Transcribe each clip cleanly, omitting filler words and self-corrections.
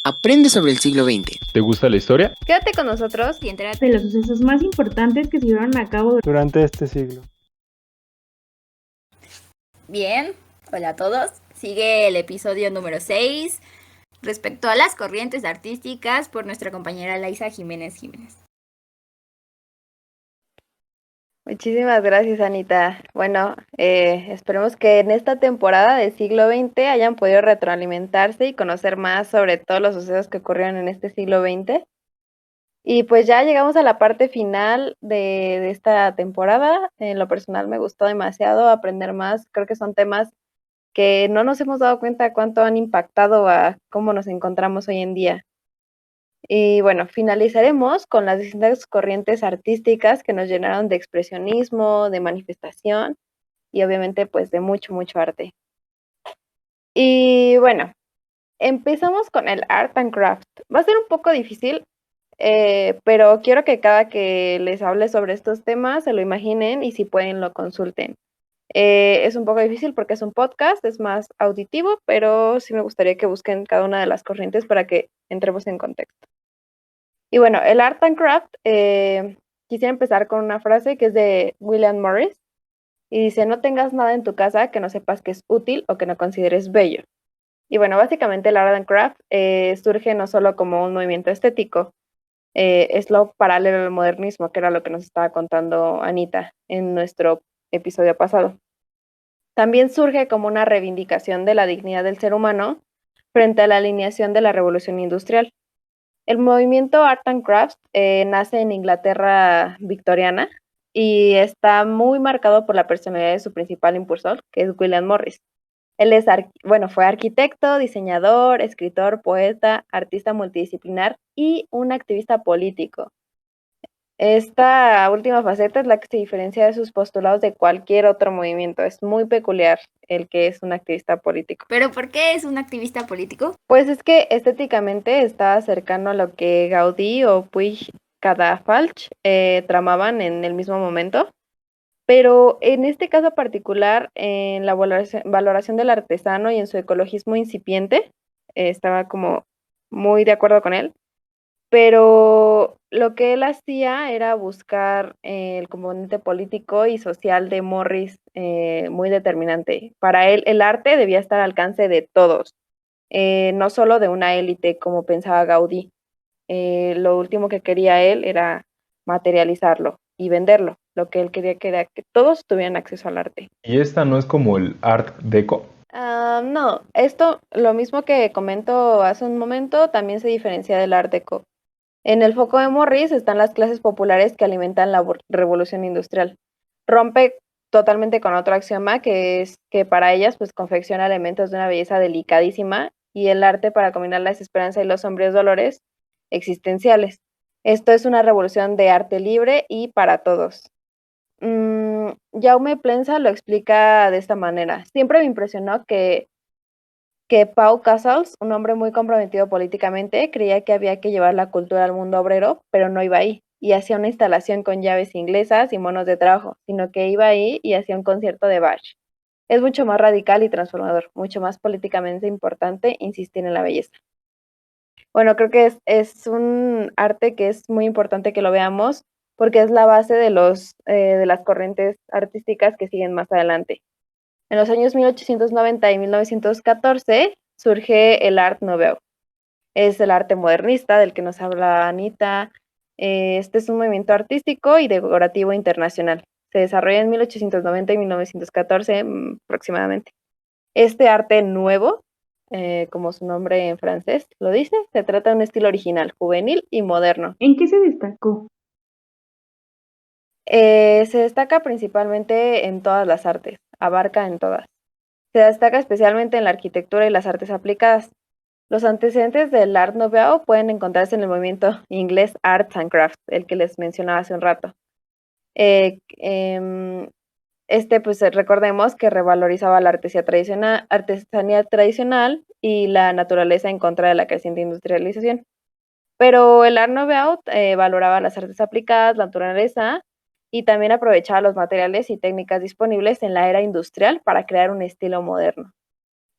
Aprende sobre el siglo XX. ¿Te gusta la historia? Quédate con nosotros y entérate de los sucesos más importantes que se llevaron a cabo durante este siglo. Bien, hola a todos. Sigue el episodio número 6 respecto a las corrientes artísticas por nuestra compañera Laisa Jiménez. Muchísimas gracias, Anita. Bueno, esperemos que en esta temporada del siglo XX hayan podido retroalimentarse y conocer más sobre todos los sucesos que ocurrieron en este siglo XX. Y pues ya llegamos a la parte final de esta temporada. En lo personal me gustó demasiado aprender más. Creo que son temas que no nos hemos dado cuenta cuánto han impactado a cómo nos encontramos hoy en día. Y bueno, finalizaremos con las distintas corrientes artísticas que nos llenaron de expresionismo, de manifestación y obviamente pues de mucho, mucho arte. Y bueno, empezamos con el Art and Craft. Va a ser un poco difícil, pero quiero que cada que les hable sobre estos temas se lo imaginen y si pueden lo consulten. Es un poco difícil porque es un podcast, es más auditivo, pero sí me gustaría que busquen cada una de las corrientes para que entremos en contexto. Y bueno, el Art and Craft, quisiera empezar con una frase que es de William Morris y dice: no tengas nada en tu casa que no sepas que es útil o que no consideres bello. Y bueno, básicamente el Art and Craft surge no solo como un movimiento estético, es lo paralelo al modernismo, que era lo que nos estaba contando Anita en nuestro episodio pasado. También surge como una reivindicación de la dignidad del ser humano frente a la alineación de la revolución industrial. El movimiento Art and Crafts nace en Inglaterra victoriana y está muy marcado por la personalidad de su principal impulsor, que es William Morris. Él es, fue arquitecto, diseñador, escritor, poeta, artista multidisciplinar y un activista político. Esta última faceta es la que se diferencia de sus postulados de cualquier otro movimiento. Es muy peculiar el que es un activista político. ¿Pero por qué es un activista político? Pues es que estéticamente está cercano a lo que Gaudí o Puig Cadafalch tramaban en el mismo momento. Pero en este caso particular, en la valoración del artesano y en su ecologismo incipiente, estaba como muy de acuerdo con él. Pero lo que él hacía era buscar el componente político y social de Morris muy determinante. Para él, el arte debía estar al alcance de todos, no solo de una élite como pensaba Gaudí. Lo último que quería él era materializarlo y venderlo. Lo que él quería que era que todos tuvieran acceso al arte. ¿Y esta no es como el Art Deco? No, esto, lo mismo que comento hace un momento, también se diferencia del Art Deco. En el foco de Morris están las clases populares que alimentan la revolución industrial. Rompe totalmente con otro axioma, que es que para ellas pues confecciona elementos de una belleza delicadísima y el arte para combinar la desesperanza y los sombríos dolores existenciales. Esto es una revolución de arte libre y para todos. Jaume Plensa lo explica de esta manera. Siempre me impresionó que Pau Casals, un hombre muy comprometido políticamente, creía que había que llevar la cultura al mundo obrero, pero no iba ahí, y hacía una instalación con llaves inglesas y monos de trabajo, sino que iba ahí y hacía un concierto de Bach. Es mucho más radical y transformador, mucho más políticamente importante insistir en la belleza. Bueno, creo que es un arte que es muy importante que lo veamos, porque es la base de las corrientes artísticas que siguen más adelante. En los años 1890 y 1914 surge el Art Nouveau. Es el arte modernista del que nos habla Anita. Este es un movimiento artístico y decorativo internacional. Se desarrolla en 1890 y 1914 aproximadamente. Este arte nuevo, como su nombre en francés lo dice, se trata de un estilo original, juvenil y moderno. ¿En qué se destacó? Se destaca principalmente en todas las artes, abarca en todas. Se destaca especialmente en la arquitectura y las artes aplicadas. Los antecedentes del Art Nouveau pueden encontrarse en el movimiento inglés Arts and Crafts, el que les mencionaba hace un rato. Pues recordemos que revalorizaba la artesanía tradicional y la naturaleza en contra de la creciente industrialización. Pero el Art Nouveau valoraba las artes aplicadas, la naturaleza, y también aprovechaba los materiales y técnicas disponibles en la era industrial para crear un estilo moderno.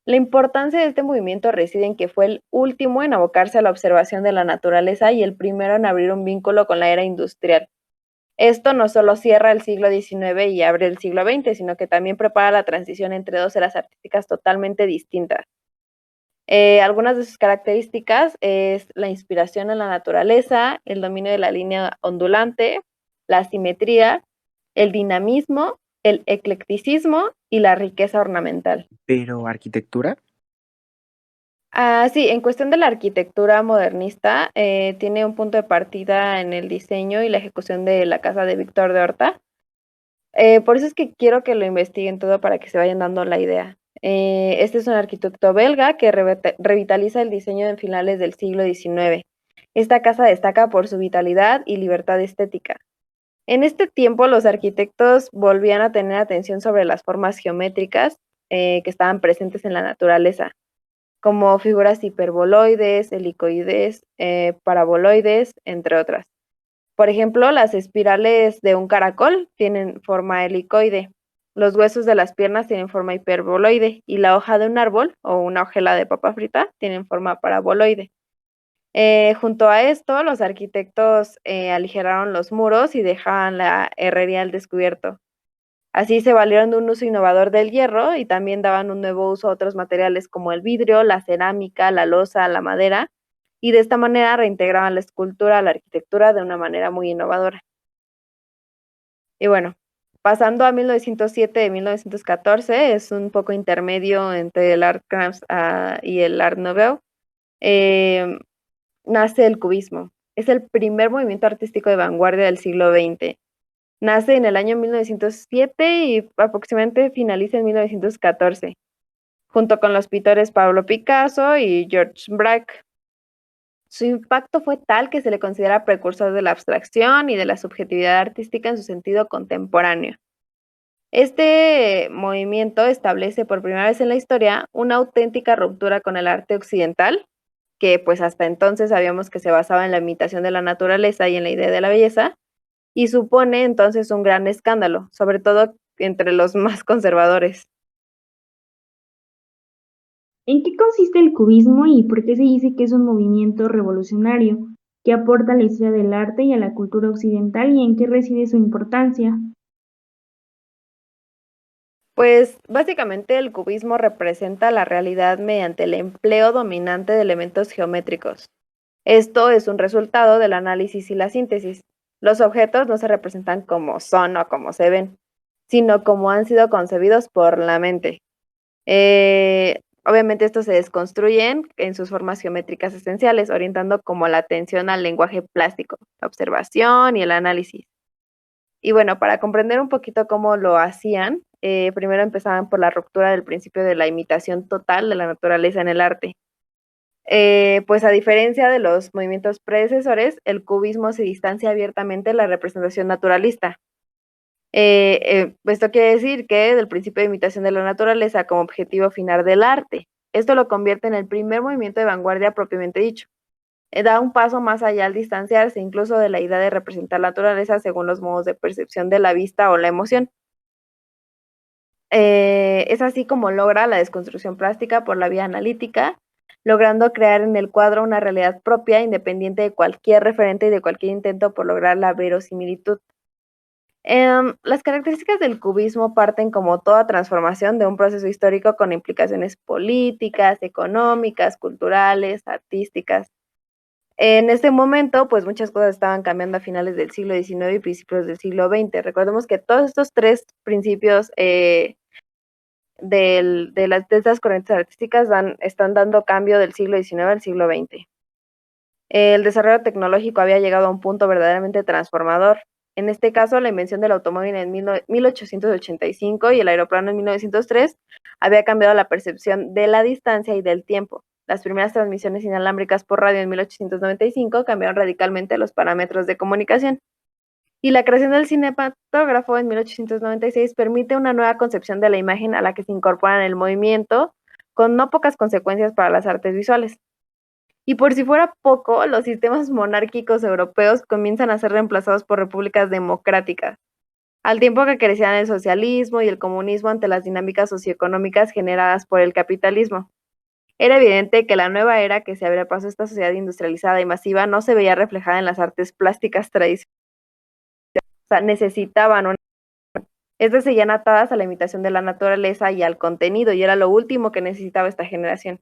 La importancia de este movimiento reside en que fue el último en abocarse a la observación de la naturaleza y el primero en abrir un vínculo con la era industrial. Esto no solo cierra el siglo XIX y abre el siglo XX, sino que también prepara la transición entre dos eras artísticas totalmente distintas. Algunas de sus características es la inspiración en la naturaleza, el dominio de la línea ondulante, la simetría, el dinamismo, el eclecticismo y la riqueza ornamental. ¿Pero arquitectura? Sí, en cuestión de la arquitectura modernista, tiene un punto de partida en el diseño y la ejecución de la casa de Víctor de Horta. Por eso es que quiero que lo investiguen todo para que se vayan dando la idea. Este es un arquitecto belga que revitaliza el diseño en finales del siglo XIX. Esta casa destaca por su vitalidad y libertad estética. En este tiempo, los arquitectos volvían a tener atención sobre las formas geométricas que estaban presentes en la naturaleza, como figuras hiperboloides, helicoides, paraboloides, entre otras. Por ejemplo, las espirales de un caracol tienen forma helicoide, los huesos de las piernas tienen forma hiperboloide y la hoja de un árbol o una hojela de papa frita tienen forma paraboloide. Junto a esto, los arquitectos aligeraron los muros y dejaban la herrería al descubierto. Así se valieron de un uso innovador del hierro y también daban un nuevo uso a otros materiales como el vidrio, la cerámica, la loza, la madera, y de esta manera reintegraban la escultura a la arquitectura de una manera muy innovadora. Y bueno, pasando a 1907 y 1914, es un poco intermedio entre el Art Crafts y el Art Nouveau. Nace el cubismo. Es el primer movimiento artístico de vanguardia del siglo XX. Nace en el año 1907 y aproximadamente finaliza en 1914, junto con los pintores Pablo Picasso y Georges Braque. Su impacto fue tal que se le considera precursor de la abstracción y de la subjetividad artística en su sentido contemporáneo. Este movimiento establece por primera vez en la historia una auténtica ruptura con el arte occidental, que pues hasta entonces sabíamos que se basaba en la imitación de la naturaleza y en la idea de la belleza, y supone entonces un gran escándalo, sobre todo entre los más conservadores. ¿En qué consiste el cubismo y por qué se dice que es un movimiento revolucionario que aporta a la historia del arte y a la cultura occidental y en qué reside su importancia? Pues básicamente el cubismo representa la realidad mediante el empleo dominante de elementos geométricos. Esto es un resultado del análisis y la síntesis. Los objetos no se representan como son o como se ven, sino como han sido concebidos por la mente. Obviamente estos se desconstruyen en sus formas geométricas esenciales, orientando como la atención al lenguaje plástico, la observación y el análisis. Y bueno, para comprender un poquito cómo lo hacían, primero empezaban por la ruptura del principio de la imitación total de la naturaleza en el arte. Pues a diferencia de los movimientos predecesores, el cubismo se distancia abiertamente de la representación naturalista. Esto quiere decir que del principio de imitación de la naturaleza como objetivo final del arte. Esto lo convierte en el primer movimiento de vanguardia propiamente dicho. Da un paso más allá al distanciarse incluso de la idea de representar la naturaleza según los modos de percepción de la vista o la emoción. Es así como logra la desconstrucción plástica por la vía analítica, logrando crear en el cuadro una realidad propia, independiente de cualquier referente y de cualquier intento por lograr la verosimilitud. Las características del cubismo parten como toda transformación de un proceso histórico con implicaciones políticas, económicas, culturales, artísticas. En ese momento, pues muchas cosas estaban cambiando a finales del siglo XIX y principios del siglo XX. Recordemos que todos estos tres principios de estas corrientes artísticas están dando cambio del siglo XIX al siglo XX. El desarrollo tecnológico había llegado a un punto verdaderamente transformador. En este caso, la invención del automóvil en 1885 y el aeroplano en 1903 había cambiado la percepción de la distancia y del tiempo. Las primeras transmisiones inalámbricas por radio en 1895 cambiaron radicalmente los parámetros de comunicación. Y la creación del cinematógrafo en 1896 permite una nueva concepción de la imagen a la que se incorpora en el movimiento, con no pocas consecuencias para las artes visuales. Y por si fuera poco, los sistemas monárquicos europeos comienzan a ser reemplazados por repúblicas democráticas. al tiempo que crecían el socialismo y el comunismo ante las dinámicas socioeconómicas generadas por el capitalismo. Era evidente que la nueva era que se abría paso a esta sociedad industrializada y masiva no se veía reflejada en las artes plásticas tradicionales. O sea, necesitaban estas seguían atadas a la imitación de la naturaleza y al contenido, y era lo último que necesitaba esta generación.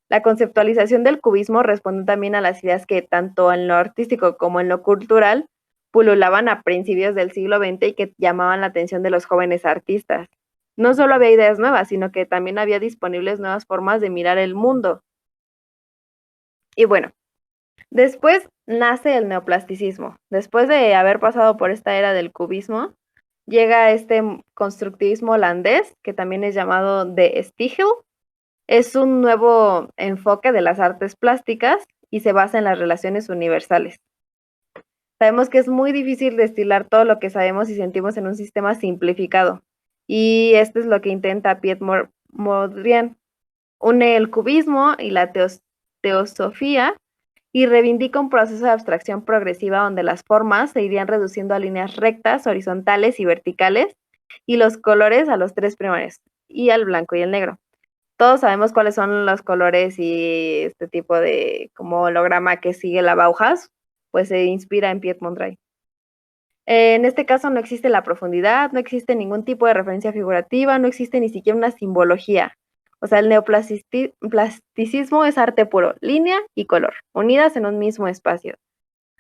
La conceptualización del cubismo responde también a las ideas que, tanto en lo artístico como en lo cultural, pululaban a principios del siglo XX y que llamaban la atención de los jóvenes artistas. No solo había ideas nuevas, sino que también había disponibles nuevas formas de mirar el mundo. Y bueno, después nace el neoplasticismo. Después de haber pasado por esta era del cubismo, llega este constructivismo holandés, que también es llamado de Stijl. Es un nuevo enfoque de las artes plásticas y se basa en las relaciones universales. Sabemos que es muy difícil destilar todo lo que sabemos y sentimos en un sistema simplificado. Y esto es lo que intenta Piet Mondrian. Une el cubismo y la teosofía y reivindica un proceso de abstracción progresiva donde las formas se irían reduciendo a líneas rectas, horizontales y verticales, y los colores a los tres primarios, y al blanco y el negro. Todos sabemos cuáles son los colores y este tipo de como holograma que sigue la Bauhaus, pues se inspira en Piet Mondrian. En este caso no existe la profundidad, no existe ningún tipo de referencia figurativa, no existe ni siquiera una simbología. O sea, el neoplasticismo es arte puro, línea y color, unidas en un mismo espacio.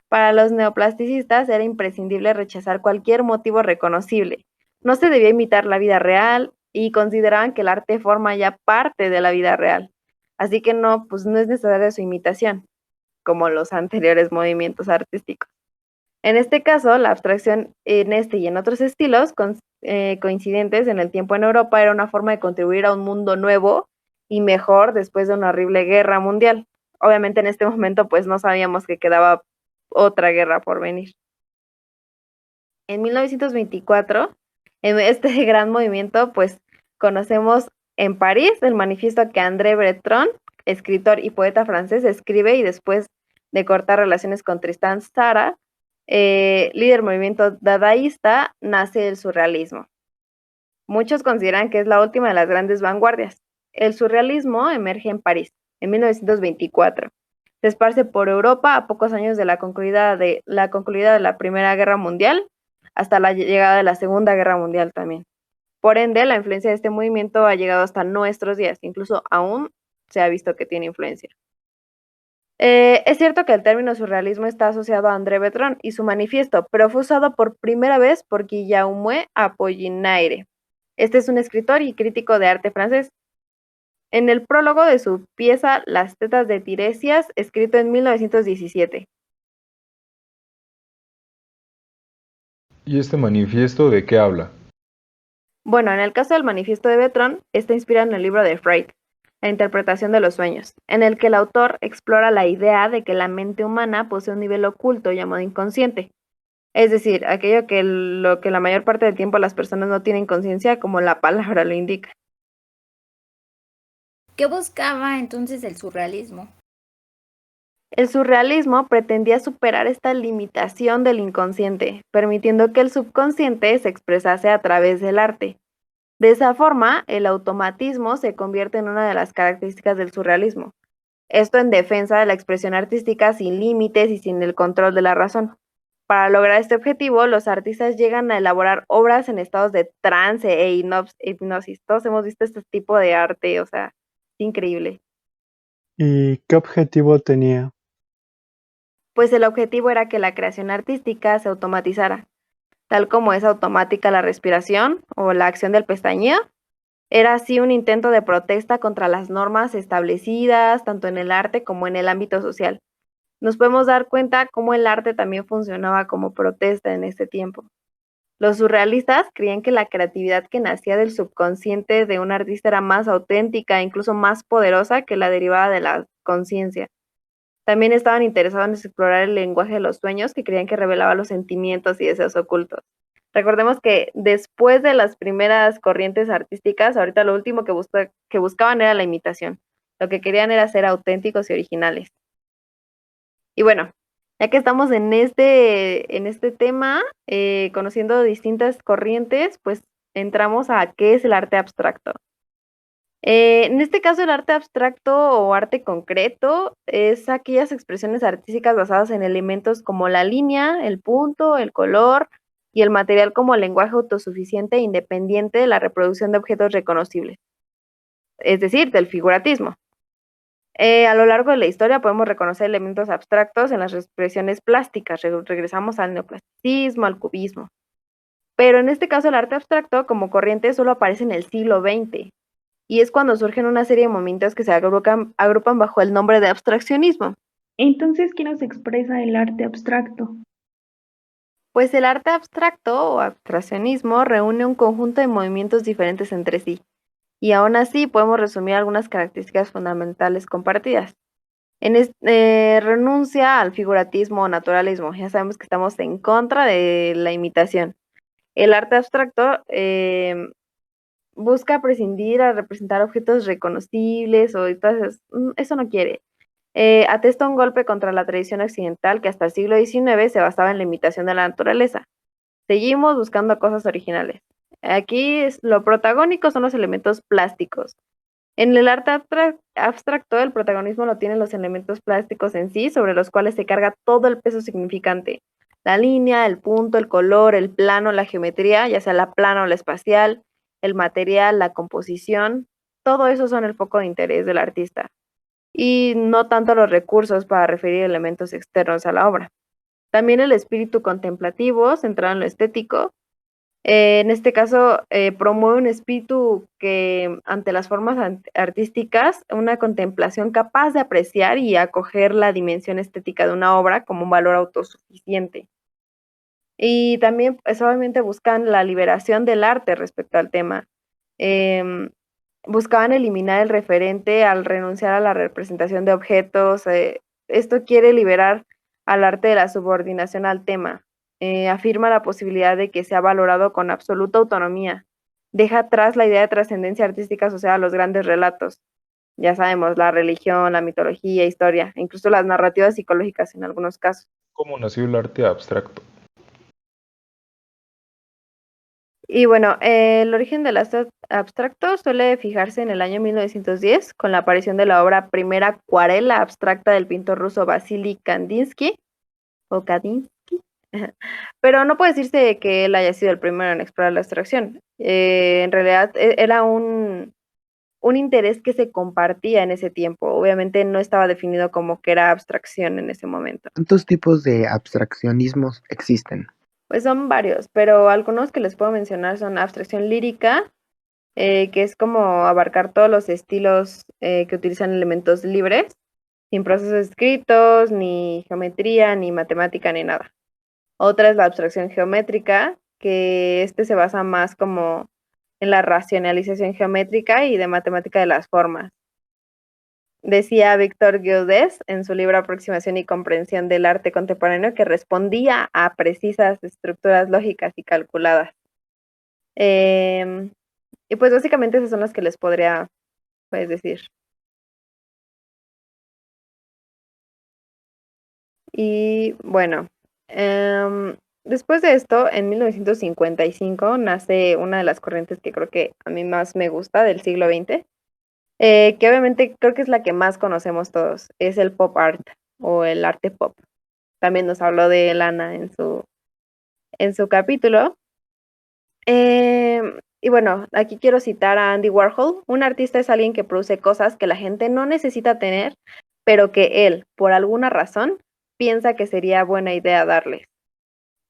Para los neoplasticistas era imprescindible rechazar cualquier motivo reconocible. No se debía imitar la vida real y consideraban que el arte forma ya parte de la vida real. Así que no es necesaria su imitación, como los anteriores movimientos artísticos. En este caso, la abstracción en este y en otros estilos coincidentes en el tiempo en Europa era una forma de contribuir a un mundo nuevo y mejor después de una horrible guerra mundial. Obviamente en este momento pues no sabíamos que quedaba otra guerra por venir. En 1924, en este gran movimiento, pues conocemos en París el manifiesto que André Breton, escritor y poeta francés, escribe y después de cortar relaciones con Tristan Tzara, líder del movimiento dadaísta, nace el surrealismo. Muchos consideran que es la última de las grandes vanguardias. El surrealismo emerge en París, en 1924. Se esparce por Europa a pocos años de la concluida de la Primera Guerra Mundial, hasta la llegada de la Segunda Guerra Mundial también. Por ende, la influencia de este movimiento ha llegado hasta nuestros días, incluso aún se ha visto que tiene influencia. Es cierto que el término surrealismo está asociado a André Breton y su manifiesto, pero fue usado por primera vez por Guillaume Apollinaire. Este es un escritor y crítico de arte francés. En el prólogo de su pieza Las tetas de Tiresias, escrito en 1917. ¿Y este manifiesto de qué habla? Bueno, en el caso del manifiesto de Breton, está inspirado en el libro de Freud, La interpretación de los sueños, en el que el autor explora la idea de que la mente humana posee un nivel oculto llamado inconsciente. Es decir, aquello que lo que la mayor parte del tiempo las personas no tienen conciencia, como la palabra lo indica. ¿Qué buscaba entonces el surrealismo? El surrealismo pretendía superar esta limitación del inconsciente, permitiendo que el subconsciente se expresase a través del arte. De esa forma, el automatismo se convierte en una de las características del surrealismo. Esto en defensa de la expresión artística sin límites y sin el control de la razón. Para lograr este objetivo, los artistas llegan a elaborar obras en estados de trance e hipnosis. Todos hemos visto este tipo de arte, o sea, es increíble. ¿Y qué objetivo tenía? Pues el objetivo era que la creación artística se automatizara, tal como es automática la respiración o la acción del pestañeo. Era así un intento de protesta contra las normas establecidas, tanto en el arte como en el ámbito social. Nos podemos dar cuenta cómo el arte también funcionaba como protesta en este tiempo. Los surrealistas creían que la creatividad que nacía del subconsciente de un artista era más auténtica e incluso más poderosa que la derivada de la conciencia. También estaban interesados en explorar el lenguaje de los sueños, que creían que revelaba los sentimientos y deseos ocultos. Recordemos que después de las primeras corrientes artísticas, ahorita lo último que buscaban era la imitación. Lo que querían era ser auténticos y originales. Y bueno, Ya que estamos en este tema, conociendo distintas corrientes, pues entramos a qué es el arte abstracto. En este caso, el arte abstracto o arte concreto es aquellas expresiones artísticas basadas en elementos como la línea, el punto, el color y el material como lenguaje autosuficiente e independiente de la reproducción de objetos reconocibles, es decir, del figuratismo. A lo largo de la historia podemos reconocer elementos abstractos en las expresiones plásticas. Regresamos al neoplasticismo, al cubismo. Pero en este caso el arte abstracto como corriente solo aparece en el siglo XX. Y es cuando surgen una serie de movimientos que se agrupan bajo el nombre de abstraccionismo. Entonces, ¿qué nos expresa el arte abstracto? Pues el arte abstracto o abstraccionismo reúne un conjunto de movimientos diferentes entre sí. Y aún así podemos resumir algunas características fundamentales compartidas. Renuncia al figuratismo o naturalismo. Ya sabemos que estamos en contra de la imitación. El arte abstracto busca prescindir a representar objetos reconocibles o eso no quiere. Atesta un golpe contra la tradición occidental que hasta el siglo XIX se basaba en la imitación de la naturaleza. Seguimos buscando cosas originales. Aquí lo protagónico son los elementos plásticos. En el arte abstracto, el protagonismo lo tienen los elementos plásticos en sí, sobre los cuales se carga todo el peso significante. La línea, el punto, el color, el plano, la geometría, ya sea la plana o la espacial, el material, la composición, todo eso son el foco de interés del artista. Y no tanto los recursos para referir elementos externos a la obra. También el espíritu contemplativo, centrado en lo estético, en este caso, promueve un espíritu que, ante las formas artísticas, una contemplación capaz de apreciar y acoger la dimensión estética de una obra como un valor autosuficiente. Y también, pues, obviamente, buscan la liberación del arte respecto al tema. Buscaban eliminar el referente al renunciar a la representación de objetos. Esto quiere liberar al arte de la subordinación al tema. Afirma la posibilidad de que sea valorado con absoluta autonomía. Deja atrás la idea de trascendencia artística asociada a los grandes relatos. Ya sabemos, la religión, la mitología, historia, e incluso las narrativas psicológicas en algunos casos. ¿Cómo nació el arte abstracto? Y bueno, el origen del arte abstracto suele fijarse en el año 1910 con la aparición de la obra primera acuarela abstracta del pintor ruso Vasily Kandinsky, o Kandinsky. Pero no puede decirse que él haya sido el primero en explorar la abstracción. En realidad era un interés que se compartía en ese tiempo. Obviamente no estaba definido como que era abstracción en ese momento. ¿Cuántos tipos de abstraccionismos existen? Pues son varios, pero algunos que les puedo mencionar son abstracción lírica, que es como abarcar todos los estilos que utilizan elementos libres, sin procesos escritos, ni geometría, ni matemática, ni nada. Otra es la abstracción geométrica, que se basa más como en la racionalización geométrica y de matemática de las formas. Decía Víctor Gildés en su libro Aproximación y Comprensión del Arte Contemporáneo que respondía a precisas estructuras lógicas y calculadas. Y pues básicamente esas son las que les podría decir. Y bueno, después de esto, en 1955 nace una de las corrientes que creo que a mí más me gusta del siglo XX, que obviamente creo que es la que más conocemos todos, es el pop art o el arte pop. También nos habló de Lana en su capítulo. Y bueno, aquí quiero citar a Andy Warhol. Un artista es alguien que produce cosas que la gente no necesita tener, pero que él, por alguna razón, piensa que sería buena idea darles.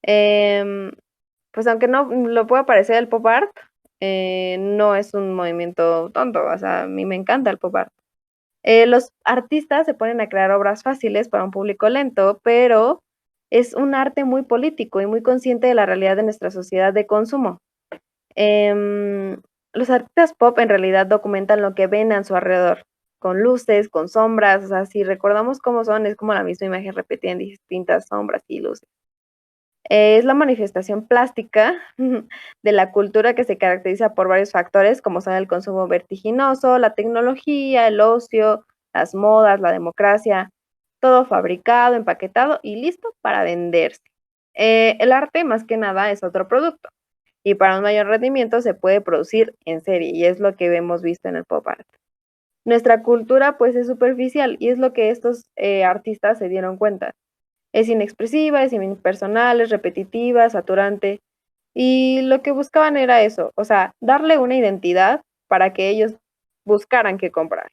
Pues aunque no lo pueda parecer el pop art, no es un movimiento tonto, o sea, a mí me encanta el pop art. Los artistas se ponen a crear obras fáciles para un público lento, pero es un arte muy político y muy consciente de la realidad de nuestra sociedad de consumo. Los artistas pop en realidad documentan lo que ven a su alrededor, con luces, con sombras, o sea, si recordamos cómo son, es como la misma imagen repetida en distintas sombras y luces. Es la manifestación plástica de la cultura que se caracteriza por varios factores, como son el consumo vertiginoso, la tecnología, el ocio, las modas, la democracia. todo fabricado, empaquetado y listo para venderse. El arte, más que nada, es otro producto. Y para un mayor rendimiento se puede producir en serie, y es lo que hemos visto en el pop art. Nuestra cultura, pues, es superficial, y es lo que estos artistas se dieron cuenta. Es inexpresiva, es impersonal, es repetitiva, saturante. Y lo que buscaban era eso, o sea, darle una identidad para que ellos buscaran qué comprar.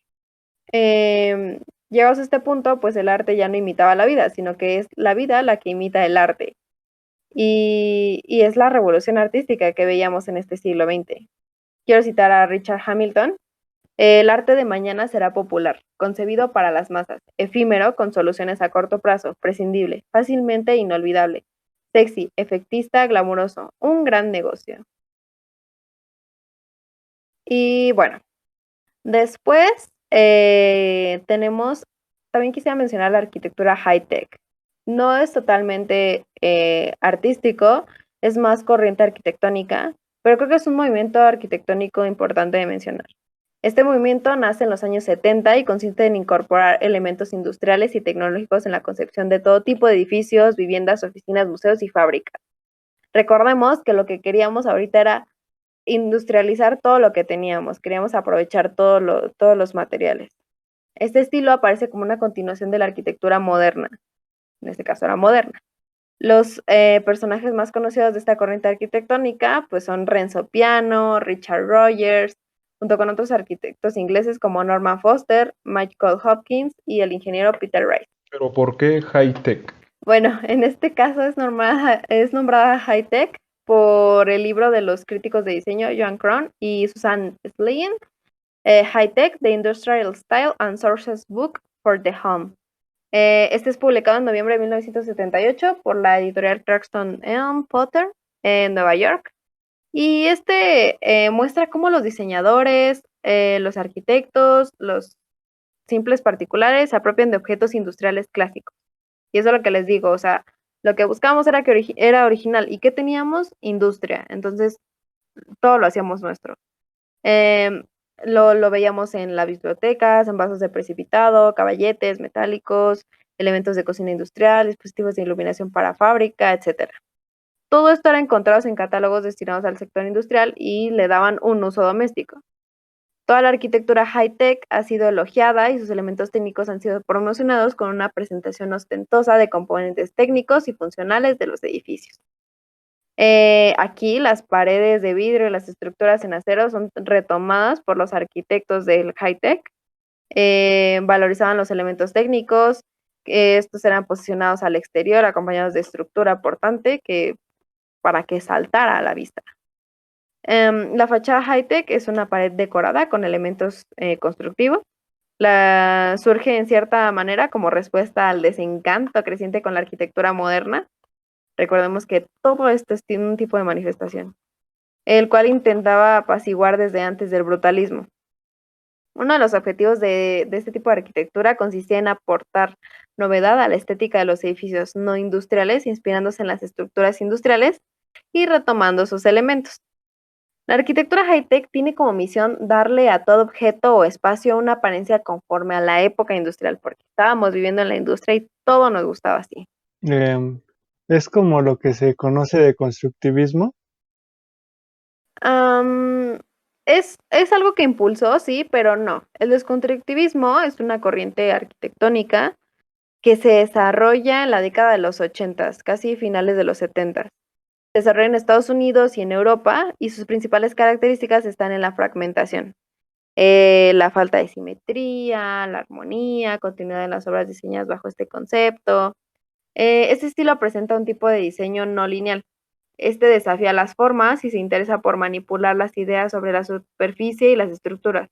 Llegados a este punto, pues el arte ya no imitaba la vida, sino que es la vida la que imita el arte. Y es la revolución artística que veíamos en este siglo XX. Quiero citar a Richard Hamilton. El arte de mañana será popular, concebido para las masas, efímero con soluciones a corto plazo, prescindible, fácilmente inolvidable, sexy, efectista, glamuroso, un gran negocio. Y bueno, después tenemos, también quisiera mencionar la arquitectura high-tech. No es totalmente artístico, es más corriente arquitectónica, pero creo que es un movimiento arquitectónico importante de mencionar. Este movimiento nace en los años 70 y consiste en incorporar elementos industriales y tecnológicos en la concepción de todo tipo de edificios, viviendas, oficinas, museos y fábricas. Recordemos que lo que queríamos ahorita era industrializar todo lo que teníamos, queríamos aprovechar todos los materiales. Este estilo aparece como una continuación de la arquitectura moderna, en este caso era moderna. Los personajes más conocidos de esta corriente arquitectónica pues son Renzo Piano, Richard Rogers, junto con otros arquitectos ingleses como Norman Foster, Michael Hopkins y el ingeniero Peter Wright. ¿Pero por qué high-tech? Bueno, en este caso es nombrada high-tech por el libro de los críticos de diseño Joan Cron y Susan Slein, High-Tech, The Industrial Style and Sources Book for the Home. Este es publicado en noviembre de 1978 por la editorial Clarkson Potter en Nueva York. Y muestra cómo los diseñadores, los arquitectos, los simples particulares se apropian de objetos industriales clásicos. Y eso es lo que les digo, o sea, lo que buscábamos era que era original. ¿Y qué teníamos? Industria. Entonces, todo lo hacíamos nuestro. Lo veíamos en las bibliotecas, en vasos de precipitado, caballetes metálicos, elementos de cocina industrial, dispositivos de iluminación para fábrica, etc. Todo esto era encontrado en catálogos destinados al sector industrial y le daban un uso doméstico. Toda la arquitectura high-tech ha sido elogiada y sus elementos técnicos han sido promocionados con una presentación ostentosa de componentes técnicos y funcionales de los edificios. Aquí las paredes de vidrio y las estructuras en acero son retomadas por los arquitectos del high-tech. Valorizaban los elementos técnicos, estos eran posicionados al exterior acompañados de estructura portante para que saltara a la vista. La fachada high-tech es una pared decorada con elementos constructivos. Surge en cierta manera como respuesta al desencanto creciente con la arquitectura moderna. Recordemos que todo esto tiene un tipo de manifestación, el cual intentaba apaciguar desde antes del brutalismo. Uno de los objetivos de este tipo de arquitectura consistía en aportar novedad a la estética de los edificios no industriales, inspirándose en las estructuras industriales y retomando sus elementos. La arquitectura high-tech tiene como misión darle a todo objeto o espacio una apariencia conforme a la época industrial, porque estábamos viviendo en la industria y todo nos gustaba así. Es como lo que se conoce de constructivismo. Es algo que impulsó, sí, pero no. El desconstructivismo es una corriente arquitectónica que se desarrolla en la década de los 80s, casi finales de los 70s. Se desarrolla en Estados Unidos y en Europa, y sus principales características están en la fragmentación, la falta de simetría, la armonía, continuidad en las obras diseñadas bajo este concepto. Este estilo presenta un tipo de diseño no lineal. Este desafía las formas y se interesa por manipular las ideas sobre la superficie y las estructuras.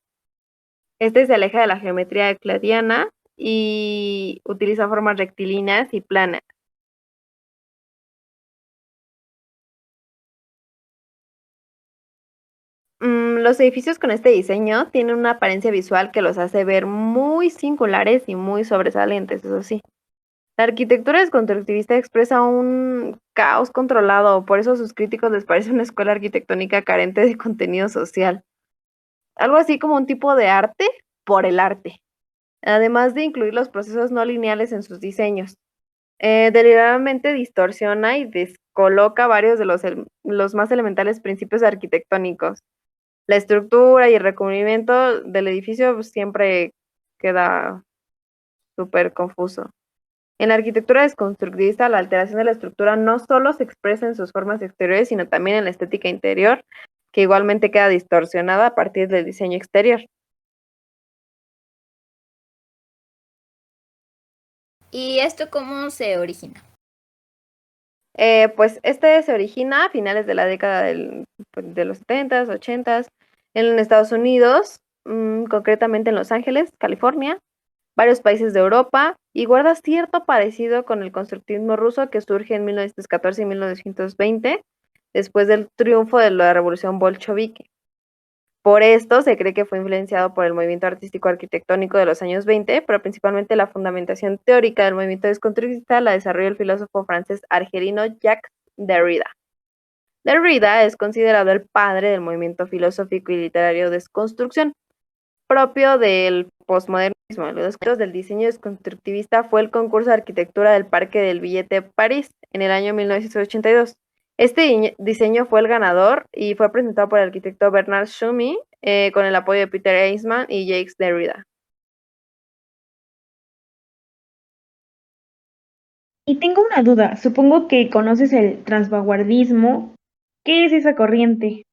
Este se aleja de la geometría euclidiana y utiliza formas rectilíneas y planas. Los edificios con este diseño tienen una apariencia visual que los hace ver muy singulares y muy sobresalientes, eso sí. La arquitectura desconstructivista expresa un caos controlado, por eso a sus críticos les parece una escuela arquitectónica carente de contenido social. Algo así como un tipo de arte por el arte. además de incluir los procesos no lineales en sus diseños. Deliberadamente distorsiona y descoloca varios de los más elementales principios arquitectónicos. La estructura y el recubrimiento del edificio pues, siempre queda súper confuso. En la arquitectura desconstructivista, la alteración de la estructura no solo se expresa en sus formas exteriores, sino también en la estética interior, que igualmente queda distorsionada a partir del diseño exterior. ¿Y esto cómo se origina? Pues este se origina a finales de la década de los 70s, 80s, en Estados Unidos, concretamente en Los Ángeles, California, varios países de Europa, y guarda cierto parecido con el constructivismo ruso que surge en 1914 y 1920, después del triunfo de la revolución bolchevique. Por esto se cree que fue influenciado por el movimiento artístico arquitectónico de los años 20, pero principalmente la fundamentación teórica del movimiento desconstructivista la desarrolló el filósofo francés argelino Jacques Derrida. Derrida es considerado el padre del movimiento filosófico y literario de desconstrucción, propio del posmodernismo. Uno de los casos del diseño desconstructivista fue el concurso de arquitectura del Parque del Billete París en el año 1982. Este diseño fue el ganador y fue presentado por el arquitecto Bernard Tschumi con el apoyo de Peter Eisman y Jacques Derrida. Y tengo una duda, supongo que conoces el transvanguardismo. ¿Qué es esa corriente?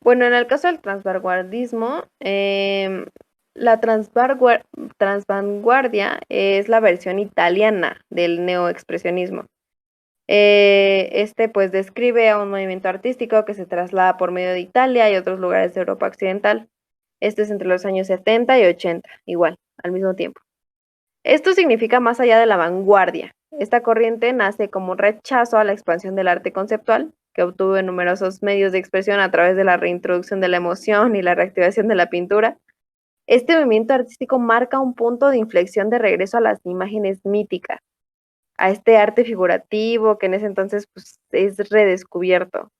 Bueno, en el caso del transvanguardismo, la transvanguardia es la versión italiana del neoexpresionismo. Este pues describe a un movimiento artístico que se traslada por medio de Italia y otros lugares de Europa occidental. Este es entre los años 70 y 80, igual, al mismo tiempo. Esto significa más allá de la vanguardia. Esta corriente nace como un rechazo a la expansión del arte conceptual, que obtuvo en numerosos medios de expresión a través de la reintroducción de la emoción y la reactivación de la pintura. Este movimiento artístico marca un punto de inflexión de regreso a las imágenes míticas, a este arte figurativo que en ese entonces pues, es redescubierto.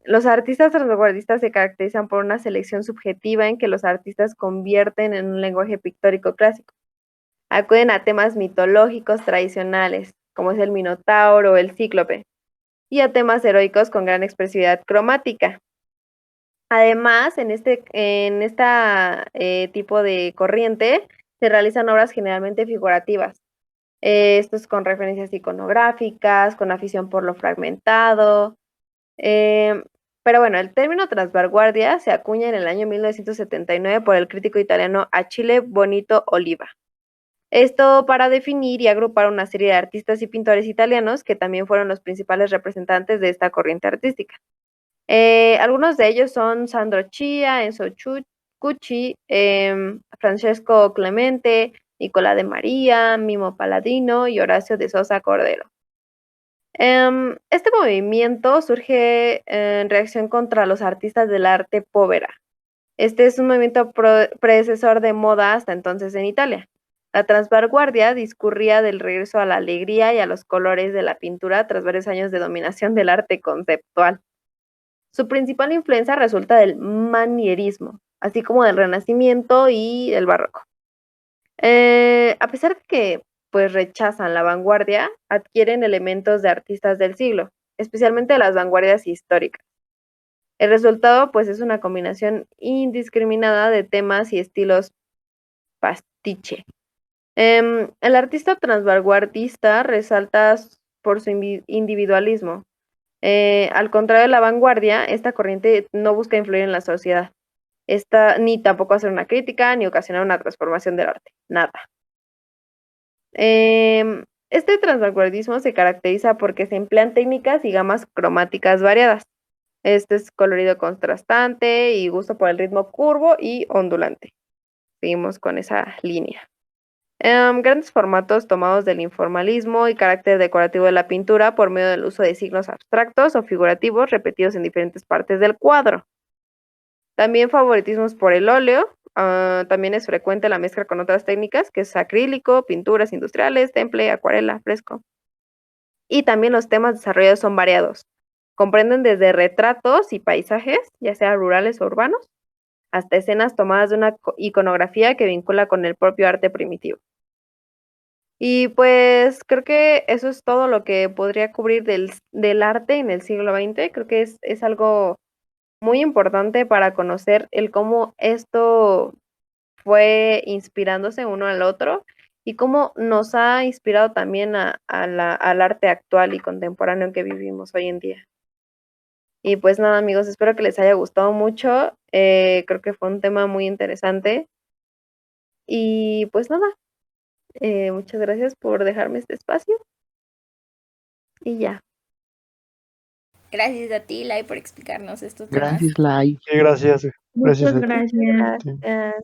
Los artistas transvanguardistas se caracterizan por una selección subjetiva en que los artistas convierten en un lenguaje pictórico clásico. Acuden a temas mitológicos tradicionales, como es el Minotauro o el Cíclope, y a temas heroicos con gran expresividad cromática. Además, en este tipo de corriente se realizan obras generalmente figurativas. Esto es con referencias iconográficas, con afición por lo fragmentado. Pero bueno, el término transvanguardia se acuña en el año 1979 por el crítico italiano Achille Bonito Oliva. Esto para definir y agrupar una serie de artistas y pintores italianos que también fueron los principales representantes de esta corriente artística. Algunos de ellos son Sandro Chia, Enzo Cucci, Francesco Clemente, Nicolás de María, Mimo Palladino y Horacio de Sosa Cordero. Este movimiento surge en reacción contra los artistas del arte povera. Este es un movimiento predecesor de moda hasta entonces en Italia. La transvanguardia discurría del regreso a la alegría y a los colores de la pintura tras varios años de dominación del arte conceptual. Su principal influencia resulta del manierismo, así como del Renacimiento y el Barroco. A pesar de que pues rechazan la vanguardia, adquieren elementos de artistas del siglo, especialmente de las vanguardias históricas. El resultado pues es una combinación indiscriminada de temas y estilos pastiche. El artista transvanguardista resalta por su individualismo. Al contrario de la vanguardia, esta corriente no busca influir en la sociedad, ni tampoco hacer una crítica, ni ocasionar una transformación del arte, nada. Este transvanguardismo se caracteriza porque se emplean técnicas y gamas cromáticas variadas. Este es colorido contrastante y gusto por el ritmo curvo y ondulante. Seguimos con esa línea. Grandes formatos tomados del informalismo y carácter decorativo de la pintura por medio del uso de signos abstractos o figurativos repetidos en diferentes partes del cuadro. También favoritismos por el óleo. También es frecuente la mezcla con otras técnicas, que es acrílico, pinturas industriales, temple, acuarela, fresco. Y también los temas desarrollados son variados. Comprenden desde retratos y paisajes, ya sea rurales o urbanos, hasta escenas tomadas de una iconografía que vincula con el propio arte primitivo. Y pues creo que eso es todo lo que podría cubrir del arte en el siglo XX. Creo que es algo muy importante para conocer el cómo esto fue inspirándose uno al otro y cómo nos ha inspirado también al arte actual y contemporáneo que vivimos hoy en día. Y pues nada, amigos, espero que les haya gustado mucho. Creo que fue un tema muy interesante. Y pues nada, muchas gracias por dejarme este espacio. Y ya. Gracias a ti, Lai, por explicarnos estos temas. Gracias, Lai. Sí, gracias. Gracias Muchas a ti. gracias. Sí. Gracias.